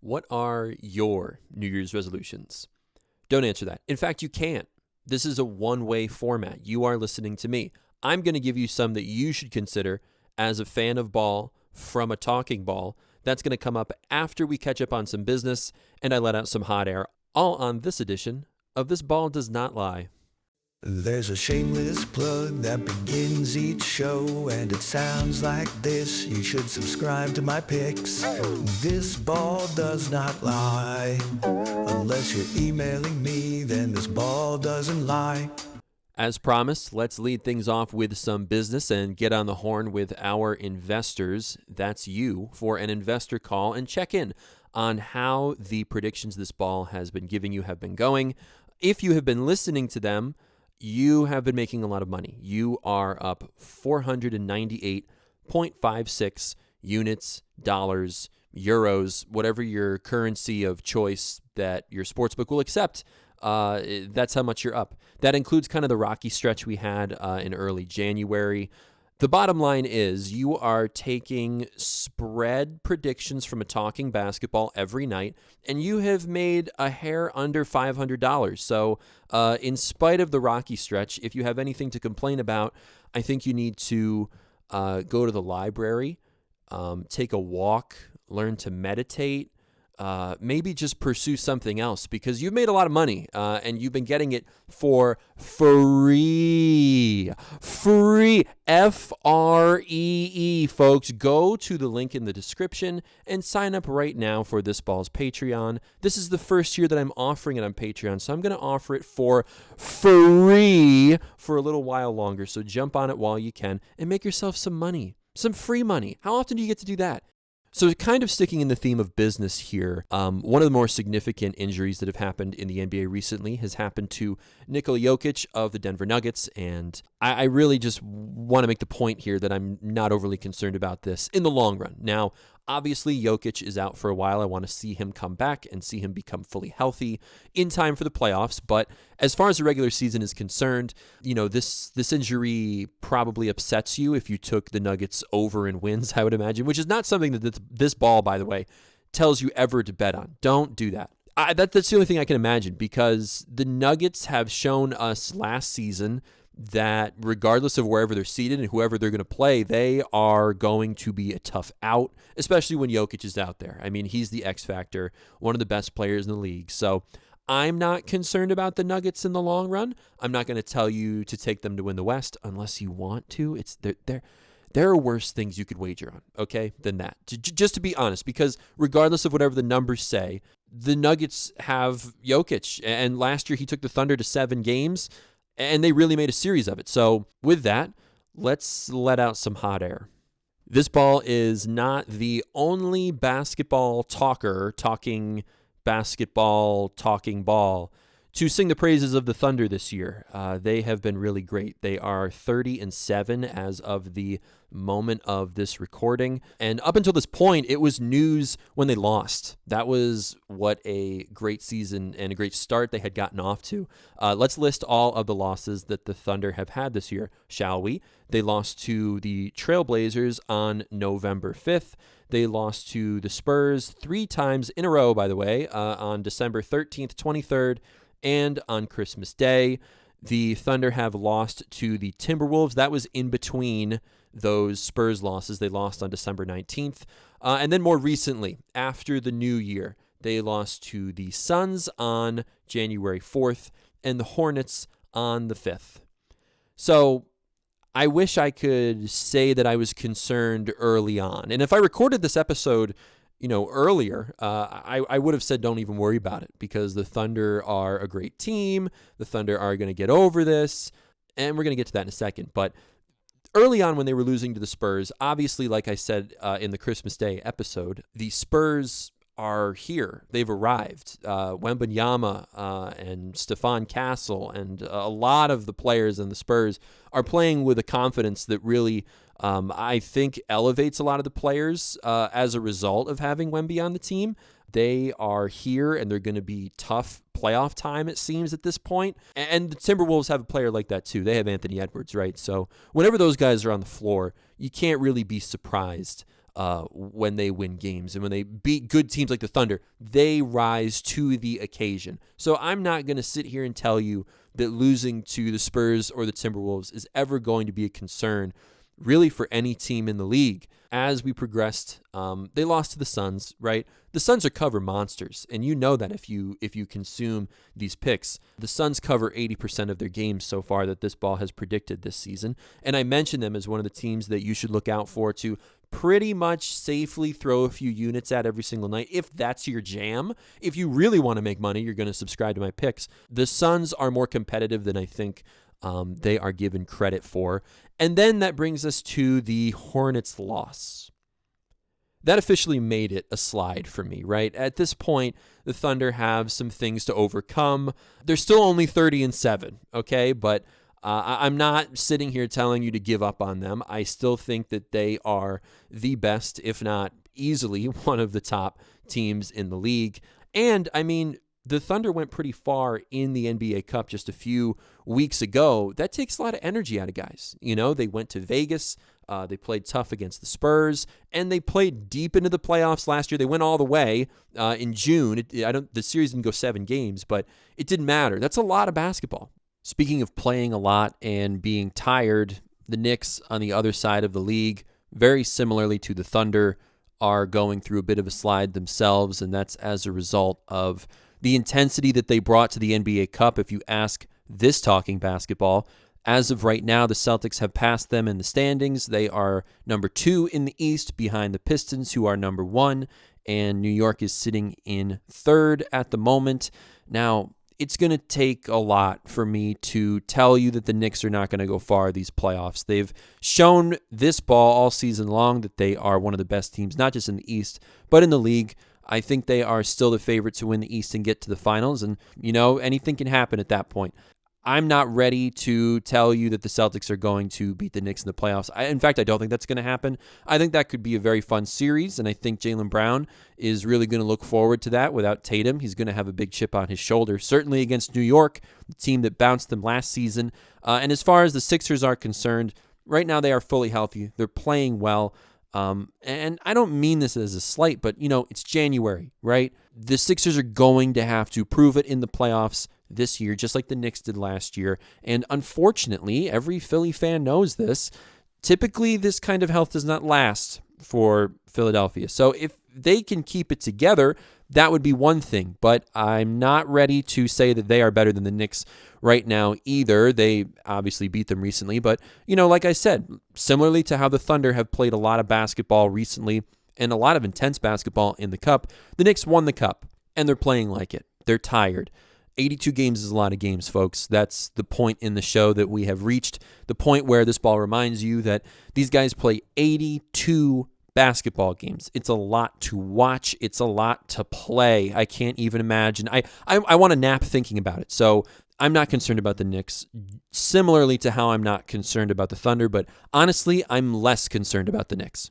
What are your New Year's resolutions? Don't answer that. In fact, you can't. This is a one-way format. You are listening to me. I'm going to give you some that you should consider as a fan of ball from a talking ball. That's going to come up after we catch up on some business and I let out some hot air, all on this edition of This Ball Does Not Lie. There's a shameless plug that begins each show, and it sounds like this. You should subscribe to my picks. This ball does not lie. Unless you're emailing me, then this ball doesn't lie. As promised, let's lead things off with some business and get on the horn with our investors. That's you for an investor call and check in on how the predictions this ball has been giving you have been going. If you have been listening to them, you have been making a lot of money. You are up 498.56 units, dollars, euros, whatever your currency of choice that your sportsbook will accept. That's how much you're up. That includes kind of the rocky stretch we had in early January. The bottom line is you are taking spread predictions from a talking basketball every night, and you have made a hair under $500. So in spite of the rocky stretch, if you have anything to complain about, I think you need to go to the library, take a walk, learn to meditate, maybe just pursue something else because you've made a lot of money and you've been getting it for free, F-R-E-E, folks. Go to the link in the description and sign up right now for This Ball's Patreon. This is the first year that I'm offering it on Patreon, so I'm going to offer it for free for a little while longer. So jump on it while you can and make yourself some money, some free money. How often do you get to do that? So kind of sticking in the theme of business here, one of the more significant injuries that have happened in the NBA recently has happened to Nikola Jokic of the Denver Nuggets, and I really just want to make the point here that I'm not overly concerned about this in the long run. Now, obviously, Jokic is out for a while. I want to see him come back and see him become fully healthy in time for the playoffs. But as far as the regular season is concerned, you know, this injury probably upsets you if you took the Nuggets over in wins, I would imagine, which is not something that this ball, by the way, tells you ever to bet on. Don't do that. That's the only thing I can imagine because the Nuggets have shown us last season that regardless of wherever they're seated and whoever they're going to play, they are going to be a tough out, especially when Jokic is out there. I mean, he's the X factor, one of the best players in the league. So I'm not concerned about the Nuggets in the long run. I'm not going to tell you to take them to win the West unless you want to. There are worse things you could wager on, okay, than that. Just to be honest, because regardless of whatever the numbers say, the Nuggets have Jokic, and last year he took the Thunder to 7 games, and they really made a series of it. So with that, let's let out some hot air. This ball is not the only basketball talker talking basketball, talking ball to sing the praises of the Thunder this year. They have been really great. They are 30-7 as of the moment of this recording. And up until this point, it was news when they lost. That was what a great season and a great start they had gotten off to. Let's list all of the losses that the Thunder have had this year, shall we? They lost to the Trailblazers on November 5th. They lost to the Spurs 3 times in a row, by the way, on December 13th, 23rd, and on Christmas Day. The Thunder have lost to the Timberwolves. That was in between those Spurs losses. They lost on December 19th. And then more recently, after the new year, they lost to the Suns on January 4th and the Hornets on the 5th. So I wish I could say that I was concerned early on. And if I recorded this episode earlier, I would have said don't even worry about it because the Thunder are a great team. The Thunder are going to get over this, and we're going to get to that in a second. But early on when they were losing to the Spurs, obviously, like I said in the Christmas Day episode, the Spurs are here. They've arrived. Wembanyama and Stephon Castle and a lot of the players in the Spurs are playing with a confidence that really I think elevates a lot of the players as a result of having Wemby on the team. They are here, and they're going to be tough playoff time, it seems, at this point. And the Timberwolves have a player like that, too. They have Anthony Edwards, right? So whenever those guys are on the floor, you can't really be surprised when they win games. And when they beat good teams like the Thunder, they rise to the occasion. So I'm not going to sit here and tell you that losing to the Spurs or the Timberwolves is ever going to be a concern, really, for any team in the league. As we progressed, they lost to the Suns, right? The Suns are cover monsters, and you know that if you consume these picks. The Suns cover 80% of their games so far that this ball has predicted this season, and I mentioned them as one of the teams that you should look out for to pretty much safely throw a few units at every single night, if that's your jam. If you really want to make money, you're going to subscribe to my picks. The Suns are more competitive than I think they are given credit for. And then that brings us to the Hornets loss. That officially made it a slide for me, right? At this point, the Thunder have some things to overcome. They're still only 30-7, okay? But I'm not sitting here telling you to give up on them. I still think that they are the best, if not easily one of the top teams in the league. And, I mean, the Thunder went pretty far in the NBA Cup just a few weeks ago. That takes a lot of energy out of guys. You know, they went to Vegas. They played tough against the Spurs, and they played deep into the playoffs last year. They went all the way in June. The series didn't go 7 games, but it didn't matter. That's a lot of basketball. Speaking of playing a lot and being tired, the Knicks on the other side of the league, very similarly to the Thunder, are going through a bit of a slide themselves, and that's as a result of the intensity that they brought to the NBA Cup. If you ask this Talking Basketball, as of right now, the Celtics have passed them in the standings. They are number 2 in the East behind the Pistons, who are number 1, and New York is sitting in 3rd at the moment. Now, it's going to take a lot for me to tell you that the Knicks are not going to go far these playoffs. They've shown this ball all season long that they are one of the best teams, not just in the East, but in the league. I think they are still the favorite to win the East and get to the finals, and, you know, anything can happen at that point. I'm not ready to tell you that the Celtics are going to beat the Knicks in the playoffs. In fact, I don't think that's going to happen. I think that could be a very fun series, and I think Jaylen Brown is really going to look forward to that. Without Tatum, he's going to have a big chip on his shoulder, certainly against New York, the team that bounced them last season. And as far as the Sixers are concerned, right now they are fully healthy. They're playing well. And I don't mean this as a slight, but, you know, it's January, right? The Sixers are going to have to prove it in the playoffs this year, just like the Knicks did last year. And unfortunately, every Philly fan knows this. Typically, this kind of health does not last for Philadelphia. So if they can keep it together, that would be one thing. But I'm not ready to say that they are better than the Knicks right now either. They obviously beat them recently. But, you know, like I said, similarly to how the Thunder have played a lot of basketball recently and a lot of intense basketball in the Cup, the Knicks won the Cup, and they're playing like it. They're tired. 82 games is a lot of games, folks. That's the point in the show that we have reached, the point where this ball reminds you that these guys play 82 basketball games. It's a lot to watch. It's a lot to play. I can't even imagine. I want to nap thinking about it. So I'm not concerned about the Knicks, similarly to how I'm not concerned about the Thunder, but honestly, I'm less concerned about the Knicks.